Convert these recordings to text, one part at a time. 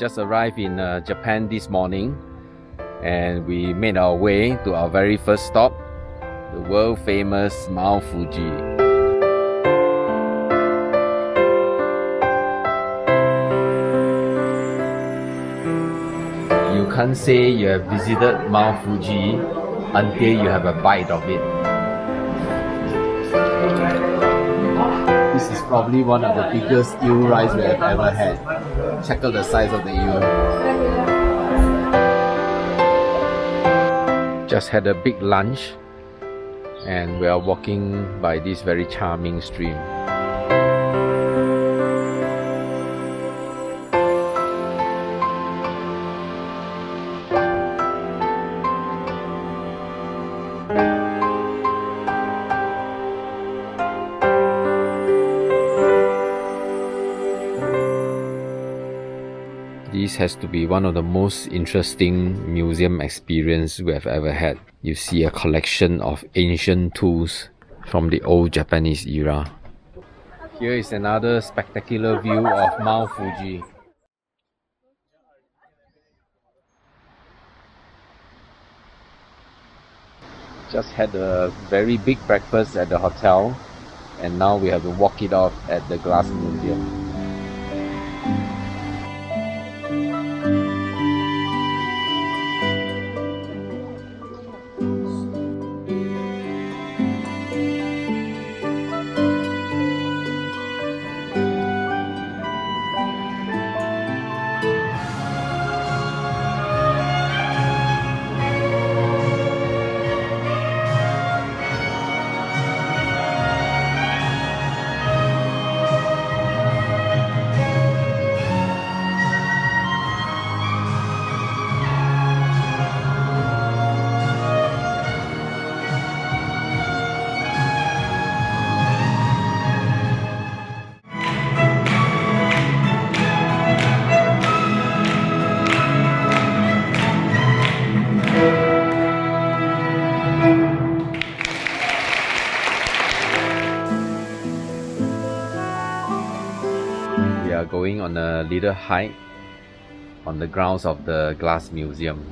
just arrived in Japan this morning, and we made our way to our very first stop, the world famous Mount Fuji. You can't say you have visited Mount Fuji until you have a bite of it. This is probably one of the biggest eel rice we have ever had. Check out the size of the eel. Just had a big lunch and we are walking by this very charming stream. This has to be one of the most interesting museum experience we have ever had. You see a collection of ancient tools from the old Japanese era. Here is another spectacular view of Mount Fuji. Just had a very big breakfast at the hotel, and now we have to walk it off at the Glass Museum. We are going on a little hike on the grounds of the Glass Museum.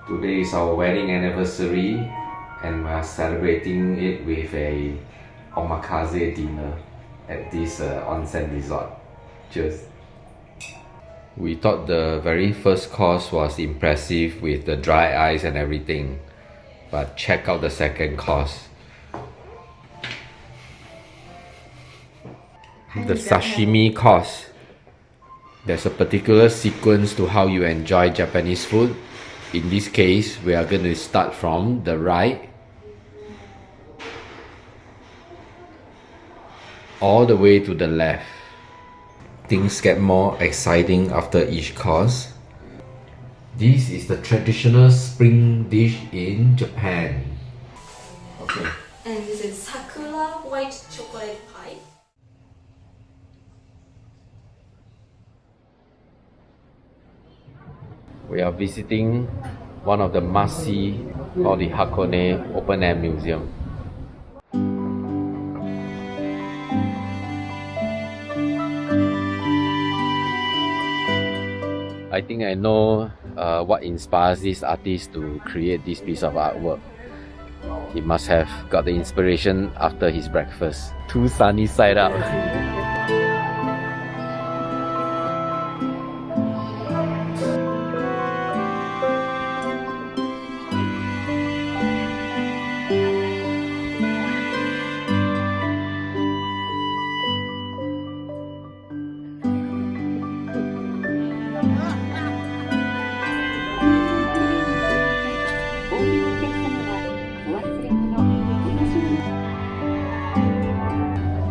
Today is our wedding anniversary, and we are celebrating it with a omakase dinner at this onsen resort. Cheers! We thought the very first course was impressive with the dry ice and everything, but check out the second course. The sashimi course. There's a particular sequence to how you enjoy Japanese food. In this case, we are going to start from the right all the way to the left. Things get more exciting after each course. This is the traditional spring dish in Japan. Okay. And this is sakura white chocolate pie. We are visiting one of the must-see called the Hakone Open Air Museum. I think I know what inspires this artist to create this piece of artwork. He must have got the inspiration after his breakfast. Too sunny side up.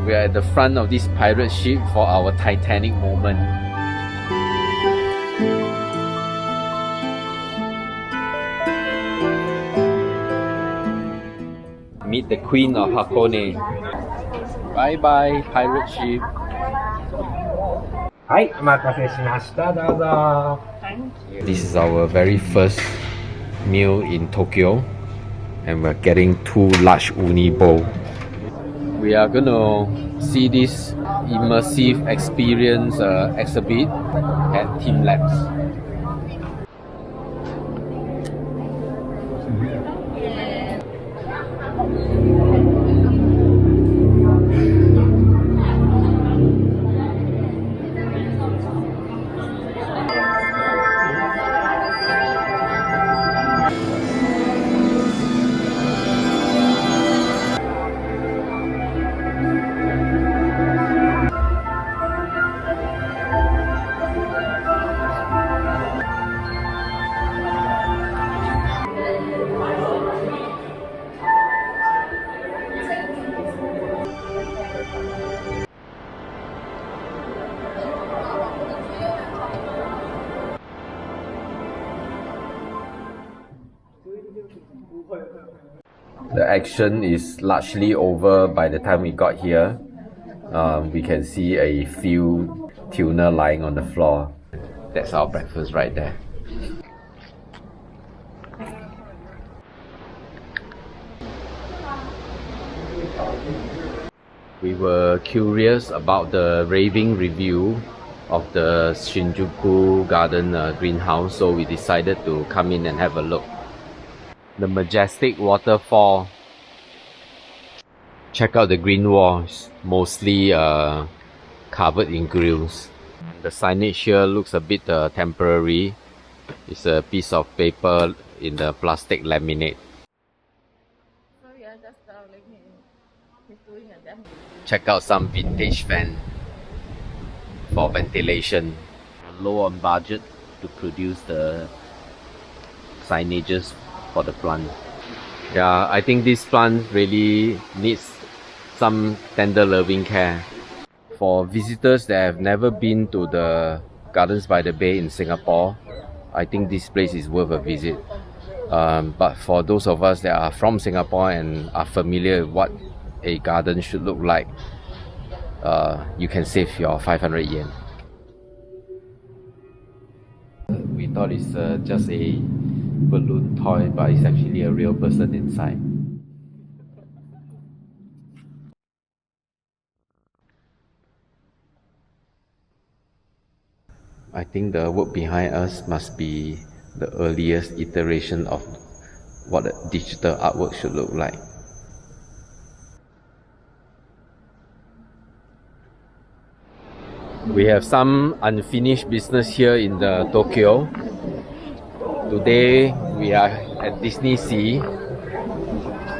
We are at the front of this pirate ship for our Titanic moment. Meet the Queen of Hakone. Bye bye, pirate ship. はい、お待たせしました。どうぞ。 This is our very first meal in Tokyo, and we're getting 2 large uni bowl. We are gonna see this immersive experience exhibit at teamLab. The action is largely over by the time we got here. We can see a few tuna lying on the floor. That's our breakfast right there. We were curious about the raving review of the Shinjuku garden greenhouse, so we decided to come in and have a look. The majestic waterfall. Check out the green walls, mostly covered in grills. The signage here looks a bit temporary. It's a piece of paper in the plastic laminate. Check out some vintage fan for ventilation. Low on budget to produce the signages for the plant. Yeah, I think this plant really needs some tender loving care. For visitors that have never been to the Gardens by the Bay in Singapore, I think this place is worth a visit. But for those of us that are from Singapore and are familiar with what a garden should look like, you can save your 500 yen. We thought it's just a balloon toy, but it's actually a real person inside. I think the work behind us must be the earliest iteration of what a digital artwork should look like. We have some unfinished business here in the Tokyo. Today we are at DisneySea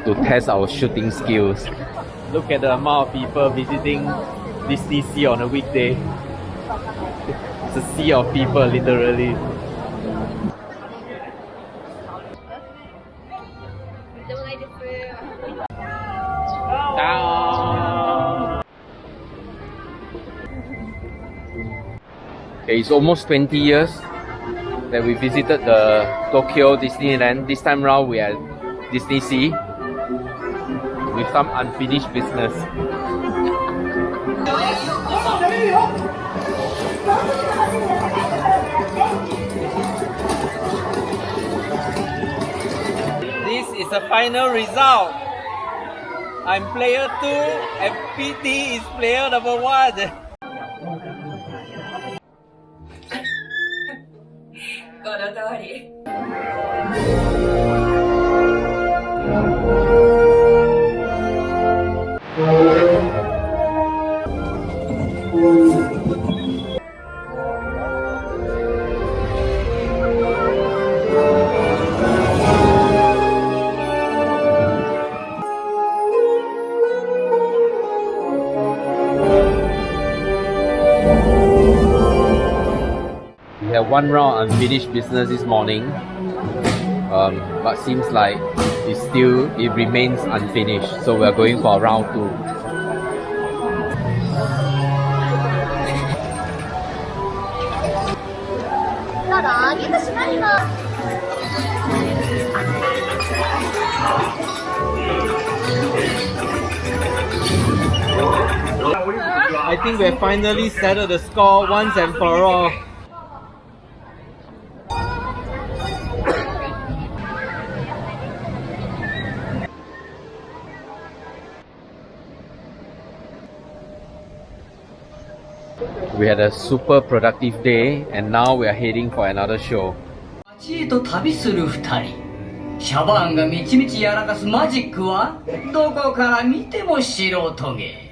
to test our shooting skills. Look at the amount of people visiting DisneySea on a weekday. It's a sea of people, literally. Okay, it's almost 20 years that we visited the Tokyo Disneyland. This time round we are at DisneySea with some unfinished business. This is the final result. I'm player 2 and PT is player number 1. この通り。We have one round unfinished business this morning, but seems like it remains unfinished, so we are going for round 2. I think we finally settled the score once and for all. We had a super productive day and now we are heading for another show. 街へと旅する二人。シャバーンがみちみちやらかすマジックはどこから見ても素人芸。